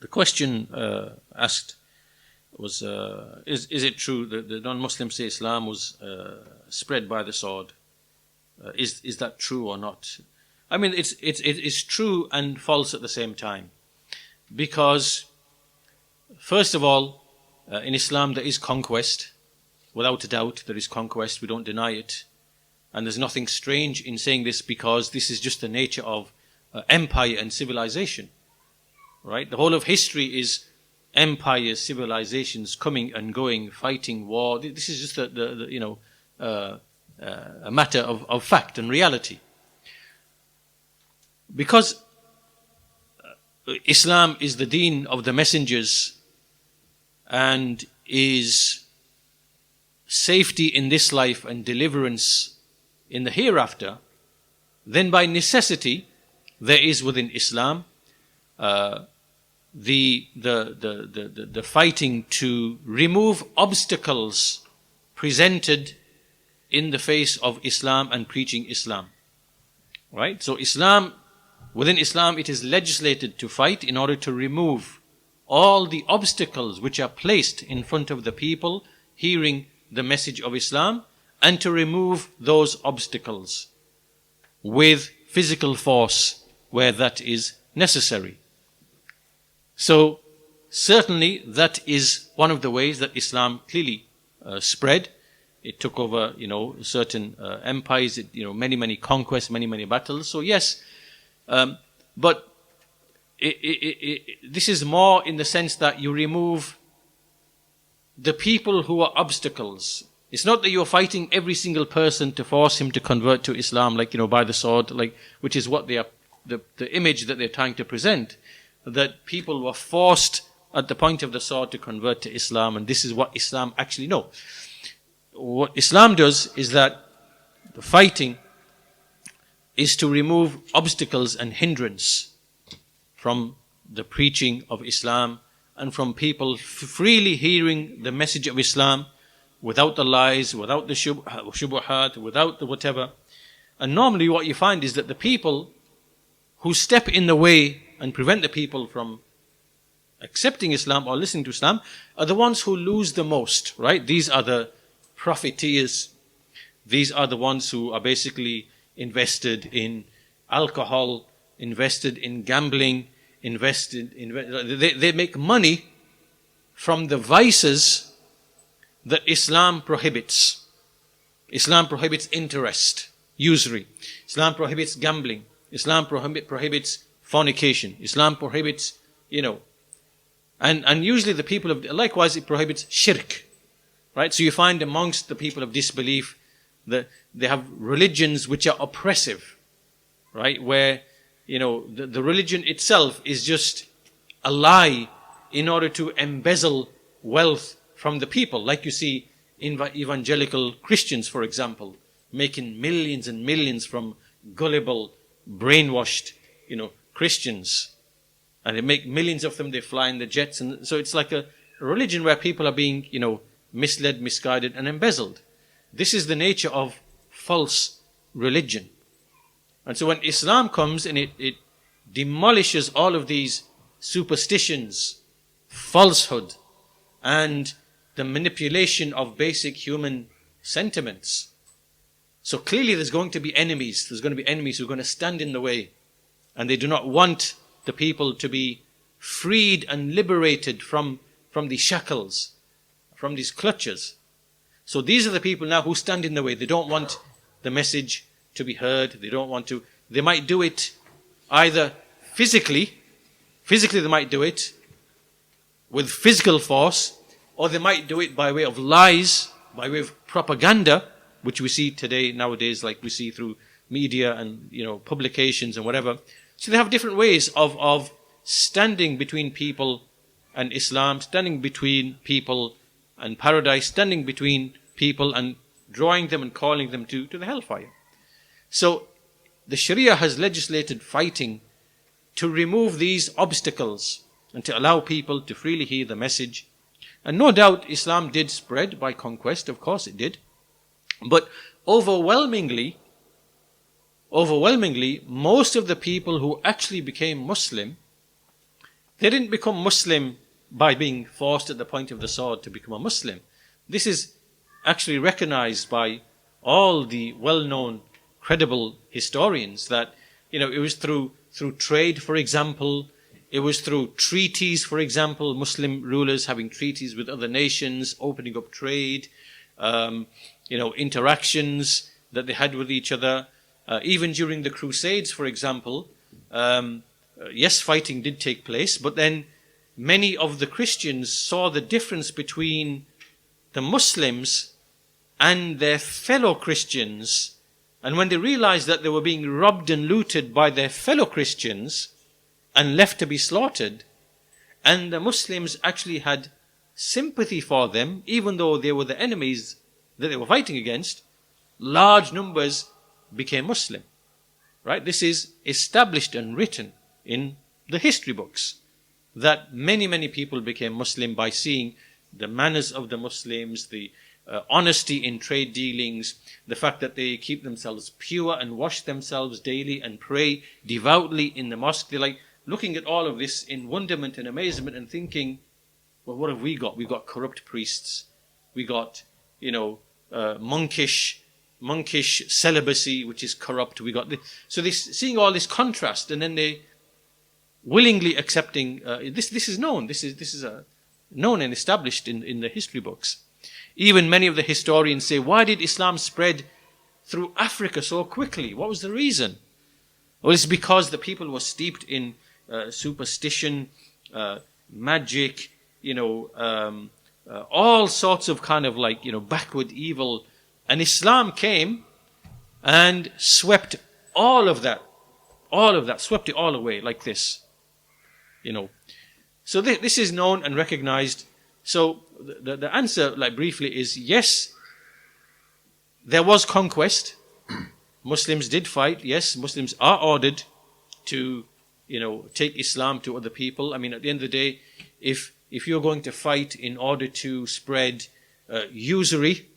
The question asked was, is it true that the non-Muslims say Islam was spread by the sword? Is that true or not? I mean, it's true and false at the same time. Because, first of all, in Islam there is conquest. Without a doubt, there is conquest. We don't deny it. And there's nothing strange in saying this, because this is just the nature of empire and civilization. Right? The whole of history is empires, civilizations coming and going, fighting, war. This is just a matter of fact and reality. Because Islam is the deen of the messengers and is safety in this life and deliverance in the hereafter, then by necessity there is within Islam the fighting to remove obstacles presented in the face of Islam and preaching Islam. Right? So within Islam it is legislated to fight in order to remove all the obstacles which are placed in front of the people hearing the message of Islam, and to remove those obstacles with physical force where that is necessary. So certainly that is one of the ways that Islam clearly spread. It took over, certain empires, many conquests, many battles. So yes, but this is more in the sense that you remove the people who are obstacles. It's not that you're fighting every single person to force him to convert to Islam, by the sword, which is what they are, the image that they're trying to present, that people were forced at the point of the sword to convert to Islam, and this is what Islam actually no. What Islam does is that the fighting is to remove obstacles and hindrance from the preaching of Islam and from people freely hearing the message of Islam without the lies, without the shubuhat, without the whatever. And normally what you find is that the people who step in the way and prevent the people from accepting Islam or listening to Islam are the ones who lose the most, right? These are the profiteers. These are the ones who are basically invested in alcohol, invested in gambling, they make money from the vices that Islam prohibits. Islam prohibits interest, usury. Islam prohibits gambling. Islam prohibits fornication. Islam prohibits, and usually the people of, likewise it prohibits shirk. Right? So you find amongst the people of disbelief that they have religions which are oppressive, right? Where, the religion itself is just a lie in order to embezzle wealth from the people. Like you see evangelical Christians, for example, making millions and millions from gullible, brainwashed, Christians. And they make millions of them, they fly in the jets. And so it's like a religion where people are being, misled, misguided, and embezzled. This is the nature of false religion. And so when Islam comes and it demolishes all of these superstitions, falsehood, and the manipulation of basic human sentiments. So clearly there's going to be enemies. There's going to be enemies who are going to stand in the way. And they do not want the people to be freed and liberated from these shackles, from these clutches. So these are the people now who stand in the way. They don't want the message to be heard. They might do it either physically they might do it with physical force, or they might do it by way of lies, by way of propaganda, which we see nowadays, like we see through media and, publications and whatever. So they have different ways of standing between people and Islam, standing between people and paradise, standing between people and drawing them and calling them to the hellfire. So the Sharia has legislated fighting to remove these obstacles and to allow people to freely hear the message. And no doubt Islam did spread by conquest, of course it did. But overwhelmingly, most of the people who actually became Muslim They didn't become Muslim by being forced at the point of the sword to become a Muslim. This is actually recognized by all the well-known, credible historians that, it was through trade, for example. It was through treaties, for example, Muslim rulers having treaties with other nations, opening up trade, interactions that they had with each other. Even during the Crusades, for example, yes, fighting did take place, but then many of the Christians saw the difference between the Muslims and their fellow Christians. And when they realized that they were being robbed and looted by their fellow Christians and left to be slaughtered, and the Muslims actually had sympathy for them, even though they were the enemies that they were fighting against, large numbers became Muslim. Right? This is established and written in the history books, that many, many people became Muslim by seeing the manners of the Muslims, the honesty in trade dealings, the fact that they keep themselves pure and wash themselves daily and pray devoutly in the mosque. They're like looking at all of this in wonderment and amazement and thinking, well, what have we got? We've got corrupt priests. We got, monkish celibacy, which is corrupt. We got so this, seeing all this contrast, and then they willingly accepting this. This is known. This is known and established in the history books. Even many of the historians say, why did Islam spread through Africa so quickly? What was the reason? Well, it's because the people were steeped in superstition, magic, all sorts of kind of like, backward evil. And Islam came and swept all of that, swept it all away like this. So this is known and recognized. So the answer, like briefly, is yes, there was conquest. Muslims did fight. Yes, Muslims are ordered to, take Islam to other people. I mean, at the end of the day, if you're going to fight in order to spread usury,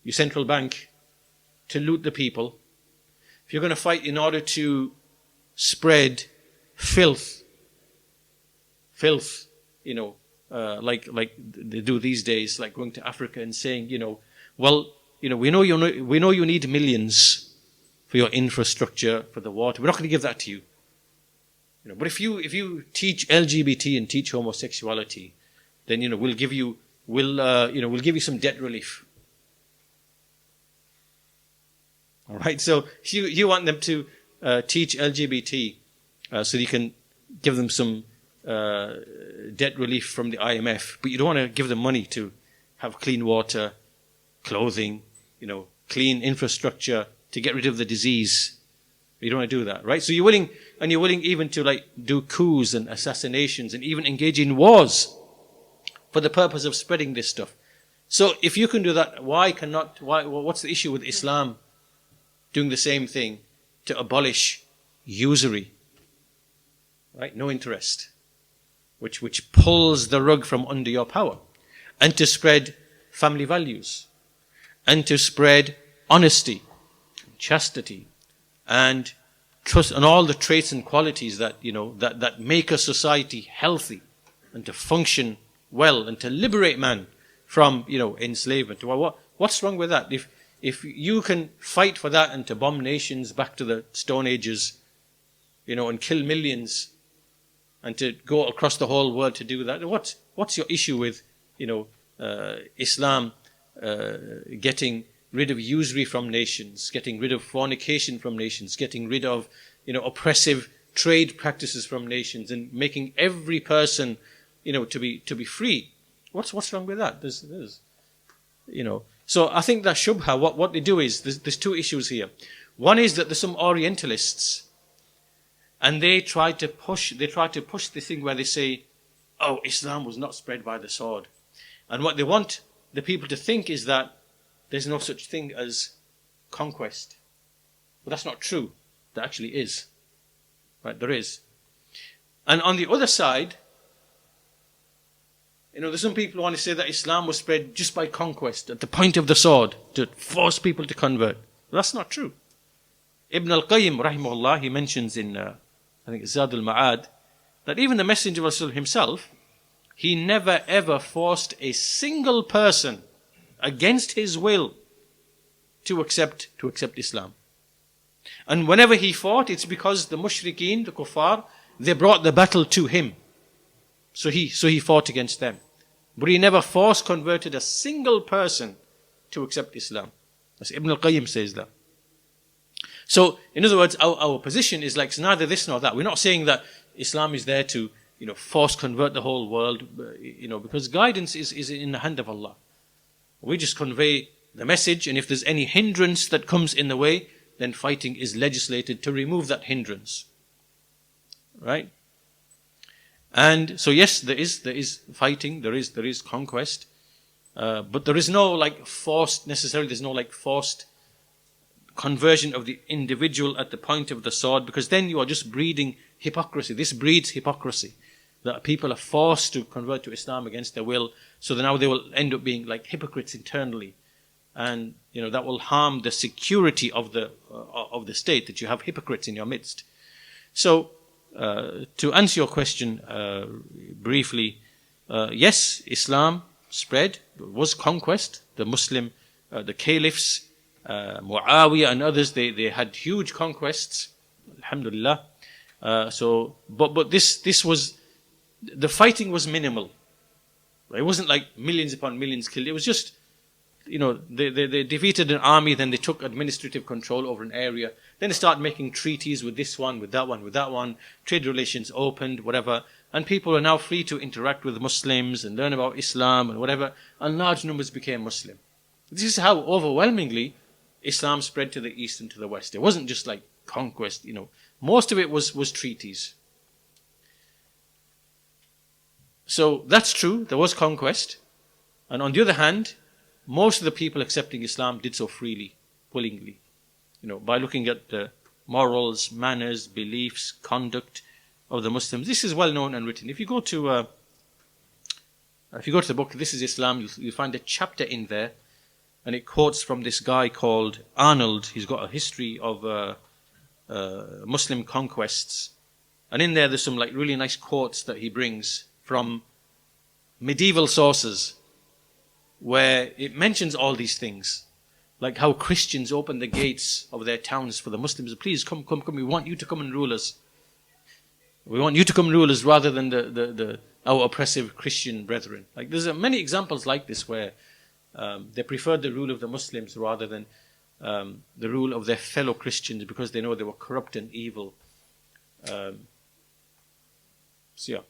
your central bank, to loot the people, if you're going to fight in order to spread filth, like they do these days, like going to Africa and saying, we know you need millions for your infrastructure, for the water. We're not going to give that to you. But if you teach LGBT and teach homosexuality, then we'll give you some debt relief. All right. So you want them to teach LGBT so you can give them some debt relief from the IMF, but you don't want to give them money to have clean water, clothing, clean infrastructure to get rid of the disease. You don't want to do that, right? So you're willing even to do coups and assassinations and even engage in wars for the purpose of spreading this stuff. So if you can do that, what's the issue with Islam doing the same thing to abolish usury? Right? No interest. Which pulls the rug from under your power, and to spread family values, and to spread honesty, chastity, and trust, and all the traits and qualities that that make a society healthy, and to function well, and to liberate man from enslavement. Well, what's wrong with that? If you can fight for that and to bomb nations back to the Stone Ages, and kill millions, and to go across the whole world to do that, what's your issue with Islam getting rid of usury from nations, getting rid of fornication from nations, getting rid of oppressive trade practices from nations, and making every person to be free? What's wrong with that? There's So I think that Shubha, what they do is there's two issues here. One is that there's some Orientalists, and they try to push this thing where they say, oh, Islam was not spread by the sword. And what they want the people to think is that there's no such thing as conquest. But that's not true. There actually is. Right, there is. And on the other side, there's some people who want to say that Islam was spread just by conquest, at the point of the sword, to force people to convert. But that's not true. Ibn al-Qayyim, rahimahullah, he mentions in, I think, Zad al-Ma'ad, that even the Messenger of Allah himself, he never ever forced a single person against his will to accept Islam. And whenever he fought, it's because the mushrikeen, the kuffar, they brought the battle to him. So he fought against them. But he never converted a single person to accept Islam. As Ibn al-Qayyim says that. So, in other words, our position is like, it's neither this nor that. We're not saying that Islam is there to, force convert the whole world, because guidance is in the hand of Allah. We just convey the message, and if there's any hindrance that comes in the way, then fighting is legislated to remove that hindrance. Right? And so yes, there is fighting, there is conquest, but there is no forced conversion of the individual at the point of the sword, because then you are just breeding hypocrisy. This breeds hypocrisy, that people are forced to convert to Islam against their will, so that now they will end up being like hypocrites internally, and that will harm the security of the state, that you have hypocrites in your midst. So to answer your question briefly, yes, Islam spread, was conquest. The Muslim, the caliphs, Muawiyah and others, they had huge conquests, alhamdulillah. But this was, the fighting was minimal. It wasn't like millions upon millions killed. It was just, they defeated an army, then they took administrative control over an area. Then they started making treaties with this one, with that one, with that one. Trade relations opened, whatever. And people are now free to interact with Muslims and learn about Islam and whatever. And large numbers became Muslim. This is how overwhelmingly Islam spread to the east and to the west. It wasn't just like conquest, Most of it was treaties. So that's true, there was conquest. And on the other hand, most of the people accepting Islam did so freely, willingly. By looking at the morals, manners, beliefs, conduct of the Muslims. This is well known and written. If you go to the book, This is Islam, you'll find a chapter in there, and it quotes from this guy called Arnold. He's got a history of Muslim conquests, and in there's some really nice quotes that he brings from medieval sources, where it mentions all these things, like how Christians opened the gates of their towns for the Muslims. Please come, we want you to come and rule us. We want you to come and rule us rather than our oppressive Christian brethren. There's many examples like this where they preferred the rule of the Muslims rather than the rule of their fellow Christians, because they know they were corrupt and evil. So yeah.